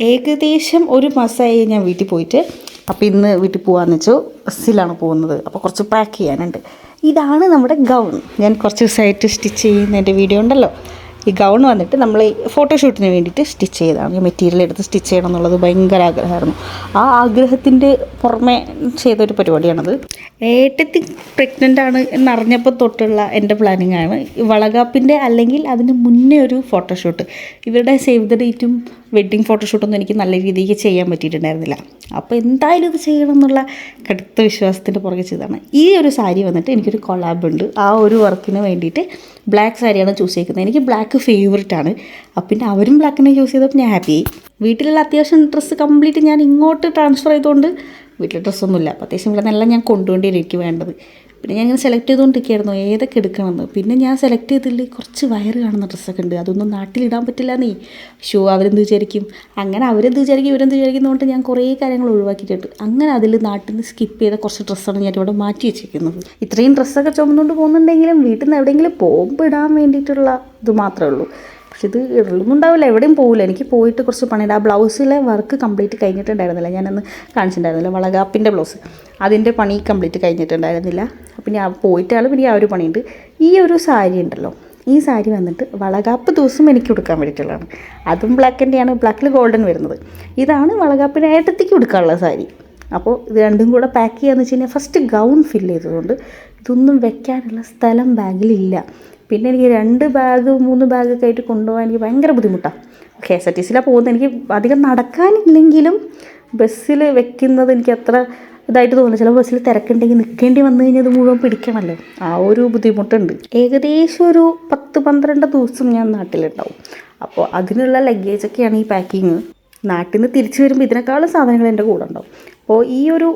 ഏകദേശം ഒരു മാസമായി ഞാൻ വീട്ടിൽ പോയിട്ട്. അപ്പോൾ ഇന്ന് വീട്ടിൽ പോകാമെന്ന് വെച്ചു. ബസ്സിലാണ് പോകുന്നത്. അപ്പോൾ കുറച്ച് പാക്ക് ചെയ്യാനുണ്ട്. ഇതാണ് നമ്മുടെ ഗൗൺ. ഞാൻ കുറച്ച് ദിവസമായിട്ട് സ്റ്റിച്ച് ചെയ്യുന്നതിൻ്റെ വീഡിയോ ഉണ്ടല്ലോ. ഈ ഗൗൺ വന്നിട്ട് നമ്മൾ ഈ ഫോട്ടോഷൂട്ടിന് വേണ്ടിയിട്ട് സ്റ്റിച്ച് ചെയ്തതാണ്. ഈ മെറ്റീരിയൽ എടുത്ത് സ്റ്റിച്ച് ചെയ്യണം എന്നുള്ളത് ഭയങ്കര ആഗ്രഹമായിരുന്നു. ആ ആഗ്രഹത്തിൻ്റെ പുറമെ ചെയ്തൊരു പരിപാടിയാണത്. ഏട്ടത്തി പ്രഗ്നൻ്റ് ആണ് എന്നറിഞ്ഞപ്പോൾ തൊട്ടുള്ള എൻ്റെ പ്ലാനിങ് ആണ് വളകാപ്പിൻ്റെ അല്ലെങ്കിൽ അതിന് മുന്നേ ഒരു ഫോട്ടോഷൂട്ട്. ഇവരുടെ സേവ് ദ ഡേറ്റും വെഡ്ഡിങ് ഫോട്ടോഷൂട്ടൊന്നും എനിക്ക് നല്ല രീതിക്ക് ചെയ്യാൻ പറ്റിയിട്ടുണ്ടായിരുന്നില്ല. അപ്പോൾ എന്തായാലും ഇത് ചെയ്യണം എന്നുള്ള കടുത്ത വിശ്വാസത്തിൻ്റെ പുറകെ ചെയ്തതാണ്. ഈ ഒരു സാരി വന്നിട്ട് എനിക്കൊരു കൊളാബ് ഉണ്ട്. ആ ഒരു വർക്കിന് വേണ്ടിയിട്ട് ബ്ലാക്ക് സാരിയാണ് ചൂസ് ചെയ്യുന്നത്. എനിക്ക് ബ്ലാക്ക് ഫേവറേറ്റ് ആണ്. അപ്പം പിന്നെ അവരും ബ്ലാക്കിനെ ചൂസ് ചെയ്തപ്പോൾ ഞാൻ ഹാപ്പിയായി. വീട്ടിലുള്ള അത്യാവശ്യം ഡ്രസ്സ് കംപ്ലീറ്റ് ഞാൻ ഇങ്ങോട്ട് ട്രാൻസ്ഫർ ചെയ്തുകൊണ്ട് വീട്ടിൽ ഡ്രസ്സൊന്നുമില്ല. അപ്പോൾ അത്യാവശ്യം ഇവിടെ നിന്നെല്ലാം ഞാൻ കൊണ്ടുപോകേണ്ടി എനിക്ക് വേണ്ടത്. പിന്നെ ഞാൻ ഇങ്ങനെ സെലക്ട് ചെയ്തുകൊണ്ടിരിക്കുകയായിരുന്നു ഏതൊക്കെ എടുക്കണമെന്ന്. പിന്നെ ഞാൻ സെലക്ട് ചെയ്തതിൽ കുറച്ച് വയറ് കാണുന്ന ഡ്രസ്സൊക്കെ ഉണ്ട്. അതൊന്നും നാട്ടിലിടാൻ പറ്റില്ല നീ അവരെന്ത് വിചാരിക്കും, അങ്ങനെ അവരെന്ത് വിചാരിക്കും ഇവരെന്ത് വിചാരിക്കുന്നതുകൊണ്ട് ഞാൻ കുറേ കാര്യങ്ങൾ ഒഴിവാക്കിയിട്ടുണ്ട്. അങ്ങനെ അതിൽ നാട്ടിൽ നിന്ന് സ്കിപ്പ് ചെയ്ത കുറച്ച് ഡ്രസ്സാണ് ഞാൻ ഇവിടെ മാറ്റി വെച്ചിരിക്കുന്നത്. ഇത്രയും ഡ്രസ്സൊക്കെ ചുമന്നുകൊണ്ട് പോകുന്നുണ്ടെങ്കിലും വീട്ടിൽ നിന്ന് എവിടെയെങ്കിലും പോകുമ്പോൾ ഇടാൻ വേണ്ടിയിട്ടുള്ള ഇത് മാത്രമേ ഉള്ളൂ. പക്ഷെ ഇത് ഇടലൊന്നും ഉണ്ടാവില്ല, എവിടെയും പോകില്ല. എനിക്ക് പോയിട്ട് കുറച്ച് പണിയുണ്ട്. ആ ബ്ലൗസിലെ വർക്ക് കംപ്ലീറ്റ് കഴിഞ്ഞിട്ടുണ്ടായിരുന്നില്ല. ഞാനന്ന് കാണിച്ചിട്ടുണ്ടായിരുന്നില്ല വളകാപ്പിൻ്റെ ബ്ലൗസ്, അതിൻ്റെ പണി കംപ്ലീറ്റ് കഴിഞ്ഞിട്ടുണ്ടായിരുന്നില്ല. അപ്പം ഞാൻ പോയിട്ടാണ് പിന്നെ ആ ഒരു പണിയുണ്ട്. ഈ ഒരു സാരി ഉണ്ടല്ലോ, ഈ സാരി വന്നിട്ട് വളകാപ്പ് ദിവസം എനിക്ക് ഉടുക്കാൻ വേണ്ടിയിട്ടുള്ളതാണ്. അതും ബ്ലാക്കിൻ്റെയാണ്, ബ്ലാക്കിൽ ഗോൾഡൻ വരുന്നത്. ഇതാണ് വളകാപ്പിന് ഏട്ടത്തേക്ക് ഉടുക്കാനുള്ള സാരി. അപ്പോൾ ഇത് രണ്ടും കൂടെ പാക്ക് ചെയ്യാന്ന് വെച്ച് കഴിഞ്ഞാൽ ഫസ്റ്റ് ഗൗൺ ഫില്ല് ചെയ്തതുകൊണ്ട് ഇതൊന്നും വെക്കാനുള്ള സ്ഥലം ബാഗിലില്ല. പിന്നെ എനിക്ക് 2 ബാഗ് 3 ബാഗൊക്കെ ആയിട്ട് കൊണ്ടുപോകാൻ എനിക്ക് ഭയങ്കര ബുദ്ധിമുട്ടാണ്. KSRTCയിലാണ് പോകുന്നത്. എനിക്ക് അധികം നടക്കാനില്ലെങ്കിലും ബസ്സിൽ വെക്കുന്നത് എനിക്ക് അത്ര ഇതായിട്ട് തോന്നുന്നു. ചില ബസ്സിൽ തിരക്കുണ്ടെങ്കിൽ നിൽക്കേണ്ടി വന്നു കഴിഞ്ഞാൽ അത് മുഴുവൻ പിടിക്കണമല്ലോ, ആ ഒരു ബുദ്ധിമുട്ടുണ്ട്. ഏകദേശം ഒരു 10-12 ദിവസം ഞാൻ നാട്ടിലുണ്ടാവും. അപ്പോൾ അതിനുള്ള ലഗേജൊക്കെയാണ് ഈ പാക്കിങ്. നാട്ടിൽ നിന്ന് തിരിച്ചു വരുമ്പോൾ ഇതിനേക്കാളും സാധനങ്ങൾ എൻ്റെ കൂടെ ഉണ്ടാവും. അപ്പോൾ ഈ ഒരു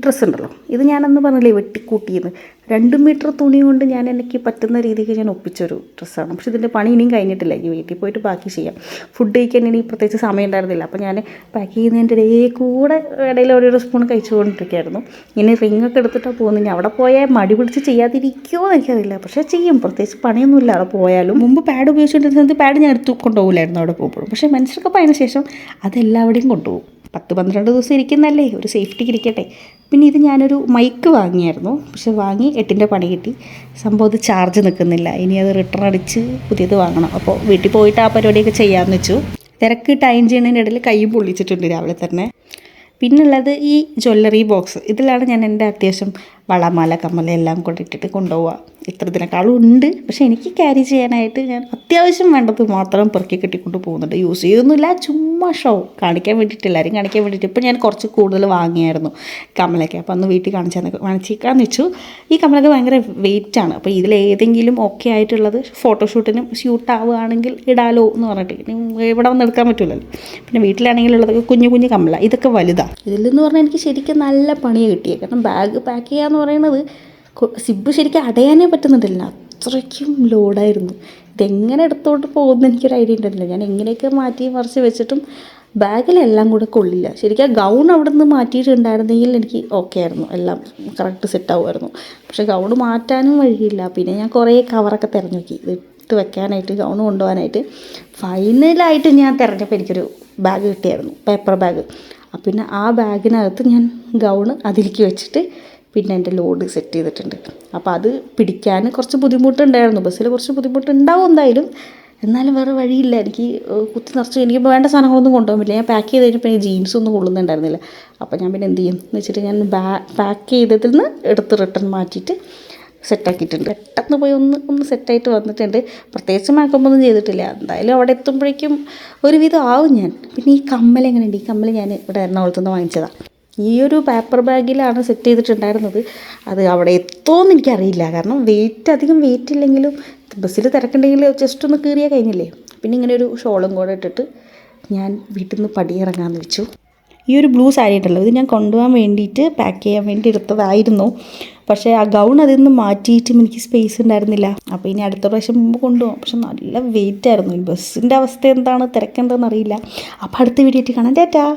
ഡ്രസ്സ് ഉണ്ടല്ലോ, ഇത് ഞാനന്ന് പറഞ്ഞില്ലേ വെട്ടിക്കൂട്ടിയെന്ന്. 2 മീറ്റർ തുണി കൊണ്ട് ഞാൻ എനിക്ക് പറ്റുന്ന രീതിക്ക് ഞാൻ ഒപ്പിച്ചൊരു ഡ്രസ്സാണ്. പക്ഷേ ഇതിൻ്റെ പണി ഇനിയും കഴിഞ്ഞിട്ടില്ല. ഈ വീട്ടിൽ പോയിട്ട് പാക്ക് ചെയ്യാം. ഫുഡ് കഴിക്കാൻ ഇനി പ്രത്യേകിച്ച് സമയം ഉണ്ടായിരുന്നില്ല. അപ്പോൾ ഞാൻ പാക്ക് ചെയ്യുന്നതിൻ്റെ ഇടയിൽ കൂടെ ഇടയിൽ ഓരോ സ്പൂൺ കഴിച്ചുകൊണ്ടിരിക്കുകയായിരുന്നു. ഇനി റിങ്ങൊക്കെ എടുത്തിട്ടാണ് പോകുന്നത്. ഇനി അവിടെ പോയാൽ മടി പിടിച്ച് ചെയ്യാതിരിക്കുമോ എന്ന് എനിക്കറിയില്ല. പക്ഷേ ചെയ്യും, പ്രത്യേകിച്ച് പണിയൊന്നുമില്ല അവിടെ പോയാലും. മുമ്പ് പാഡ് ഉപയോഗിച്ചുകൊണ്ടിരുന്നത് പാഡ് ഞാൻ എടുത്ത് കൊണ്ടുപോകില്ലായിരുന്നു അവിടെ പോകുമ്പോഴും. പക്ഷേ മനസ്സിലൊക്കെ അതിന് ശേഷം അതെല്ലാവിടെയും കൊണ്ടുപോകും. 10-12 ദിവസം ഇരിക്കുന്നല്ലേ, ഒരു സേഫ്റ്റിക്ക് ഇരിക്കട്ടെ. പിന്നെ ഇത് ഞാനൊരു മൈക്ക് വാങ്ങിയായിരുന്നു. പക്ഷെ വാങ്ങി 8ൻ്റെ പണി കിട്ടി. സംഭവം ഇത് ചാർജ് നിൽക്കുന്നില്ല. ഇനി അത് റിട്ടേൺ അടിച്ച് പുതിയത് വാങ്ങണം. അപ്പോൾ വീട്ടിൽ പോയിട്ട് ആ പരിപാടിയൊക്കെ ചെയ്യാമെന്ന് വെച്ചു. തിരക്ക് ടൈം ചെയ്യുന്നതിൻ്റെ ഇടയിൽ കൈ പൊള്ളിച്ചിട്ടുണ്ട് രാവിലെ തന്നെ. പിന്നുള്ളത് ഈ ജ്വല്ലറി ബോക്സ്. ഇതിലാണ് ഞാൻ എൻ്റെ അത്യാവശ്യം വളമാല കമ്മല എല്ലാം കൊണ്ടിട്ടിട്ട് കൊണ്ടുപോവുക. ഇത്രത്തിനേക്കാളും ഉണ്ട്. പക്ഷേ എനിക്ക് ക്യാരി ചെയ്യാനായിട്ട് ഞാൻ അത്യാവശ്യം വേണ്ടത് മാത്രം പെറുക്കി കെട്ടിക്കൊണ്ട് പോകുന്നുണ്ട്. യൂസ് ചെയ്യുന്നില്ല, ചുമ്മാ ഷോ കാണിക്കാൻ വേണ്ടിയിട്ട്, എല്ലാവരും കാണിക്കാൻ വേണ്ടിയിട്ട്. ഇപ്പോൾ ഞാൻ കുറച്ച് കൂടുതൽ വാങ്ങിയായിരുന്നു കമ്മലൊക്കെ. അപ്പോൾ അന്ന് വീട്ടിൽ കാണിച്ചേക്കാന്ന് വെച്ചു. ഈ കമ്മലൊക്കെ ഭയങ്കര വെയിറ്റാണ്. അപ്പോൾ ഇതിലേതെങ്കിലും ഓക്കെ ആയിട്ടുള്ളത് ഫോട്ടോഷൂട്ടിനും ഷൂട്ട് ആവുകയാണെങ്കിൽ ഇടാലോ എന്ന് പറഞ്ഞിട്ട് ഇവിടെ വന്ന് എടുക്കാൻ പറ്റില്ലല്ലോ. പിന്നെ വീട്ടിലാണെങ്കിലുള്ളതൊക്കെ കുഞ്ഞു കുഞ്ഞു കമ്മല, ഇതൊക്കെ വലുതാണ്. ഇതിലെന്ന് പറഞ്ഞാൽ എനിക്ക് ശരിക്കും നല്ല പണിയാണ് കിട്ടിയത്. കാരണം ബാഗ് പാക്ക് ചെയ്യുക എന്ന് പറയുന്നത് സിബ് ശരിക്കും അടയാനേ പറ്റുന്നുണ്ടല്ലോ, അത്രയ്ക്കും ലോഡായിരുന്നു. ഇതെങ്ങനെ എടുത്തോട്ട് പോകുമെന്ന് എനിക്കൊരു ഐഡിയ ഉണ്ടായിരുന്നില്ല. ഞാൻ എങ്ങനെയൊക്കെ മാറ്റി മറിച്ച് വെച്ചിട്ടും ബാഗിലെല്ലാം കൂടെ കൊള്ളില്ല. ശരിക്കും ആ ഗൗൺ അവിടെ നിന്ന് മാറ്റിയിട്ടുണ്ടായിരുന്നെങ്കിൽ എനിക്ക് ഓക്കെ ആയിരുന്നു, എല്ലാം കറക്റ്റ് സെറ്റ് ആവുമായിരുന്നു. പക്ഷേ ഗൗൺ മാറ്റാനും വഴിയില്ല. പിന്നെ ഞാൻ കുറേ കവറൊക്കെ തിരഞ്ഞു നോക്കി ഇട്ട് വെക്കാനായിട്ട്, ഗൗൺ കൊണ്ടുപോകാനായിട്ട്. ഫൈനലായിട്ട് ഞാൻ തിരഞ്ഞപ്പോൾ എനിക്കൊരു ബാഗ് കിട്ടിയായിരുന്നു, പേപ്പർ ബാഗ്. പിന്നെ ആ ബാഗിനകത്ത് ഞാൻ ഗൗണ് അതിലേക്ക് വെച്ചിട്ട് പിന്നെ എൻ്റെ ലോഡ് സെറ്റ് ചെയ്തിട്ടുണ്ട്. അപ്പോൾ അത് പിടിക്കാൻ കുറച്ച് ബുദ്ധിമുട്ടുണ്ടായിരുന്നു. ബസ്സിൽ കുറച്ച് ബുദ്ധിമുട്ടുണ്ടാവും എന്തായാലും. എന്നാലും വേറെ വഴിയില്ല. എനിക്ക് കുത്തി നിറച്ച് എനിക്ക് വേണ്ട സാധനങ്ങളൊന്നും കൊണ്ടുപോകാൻ പറ്റില്ല. ഞാൻ പാക്ക് ചെയ്ത് കഴിഞ്ഞപ്പോൾ എനിക്ക് ജീൻസൊന്നും കൊള്ളുന്നുണ്ടായിരുന്നില്ല. അപ്പോൾ ഞാൻ പിന്നെ എന്ത് ചെയ്യും എന്ന് വെച്ചിട്ട് ഞാൻ പാക്ക് ചെയ്തതിൽ നിന്ന് എടുത്ത് റിട്ടേൺ മാറ്റിയിട്ട് സെറ്റാക്കിയിട്ടുണ്ട്. പെട്ടെന്ന് പോയി ഒന്ന് സെറ്റായിട്ട് വന്നിട്ടുണ്ട്. പ്രത്യേകിച്ച് മേക്കപ്പൊന്നും ചെയ്തിട്ടില്ല. എന്തായാലും അവിടെ എത്തുമ്പോഴേക്കും ഒരുവിധം ആവും ഞാൻ. പിന്നെ ഈ കമ്മൽ എങ്ങനെയുണ്ട്? ഈ കമ്മൽ ഞാൻ ഇവിടെ എറണാകുളത്ത് നിന്ന് വാങ്ങിച്ചതാണ്. ഈ ഒരു പേപ്പർ ബാഗിലാണ് സെറ്റ് ചെയ്തിട്ടുണ്ടായിരുന്നത്. അത് അവിടെ എത്തുമെന്ന് എനിക്കറിയില്ല. കാരണം അധികം വെയിറ്റ് ഇല്ലെങ്കിലും ബസ്സിൽ തിരക്കുണ്ടെങ്കിൽ ജസ്റ്റ് ഒന്ന് കീറിയാൽ കഴിഞ്ഞില്ലേ. പിന്നെ ഇങ്ങനെ ഒരു ഷോളും കൂടെ ഇട്ടിട്ട് ഞാൻ വീട്ടിൽ നിന്ന് പടിയിറങ്ങാമെന്ന് വെച്ചു. ഈ ഒരു ബ്ലൂ സാരി ഉണ്ടല്ലോ, ഇത് ഞാൻ കൊണ്ടുപോകാൻ വേണ്ടിയിട്ട് പാക്ക് ചെയ്യാൻ വേണ്ടി എടുത്തതായിരുന്നു. പക്ഷേ ആ ഗൗൺ അതിൽ നിന്ന് മാറ്റിയിട്ടും എനിക്ക് സ്പേസ് ഉണ്ടായിരുന്നില്ല. അപ്പോൾ ഇനി അടുത്ത പ്രാവശ്യം മുമ്പ് കൊണ്ടുപോകാം. പക്ഷെ നല്ല വെയിറ്റ് ആയിരുന്നു. ബസ്സിൻ്റെ അവസ്ഥ എന്താണ്, തിരക്കെന്താണെന്ന് അറിയില്ല. അപ്പോൾ അടുത്ത വീഡിയോ ആയിട്ട് കാണാം. ടാറ്റാ.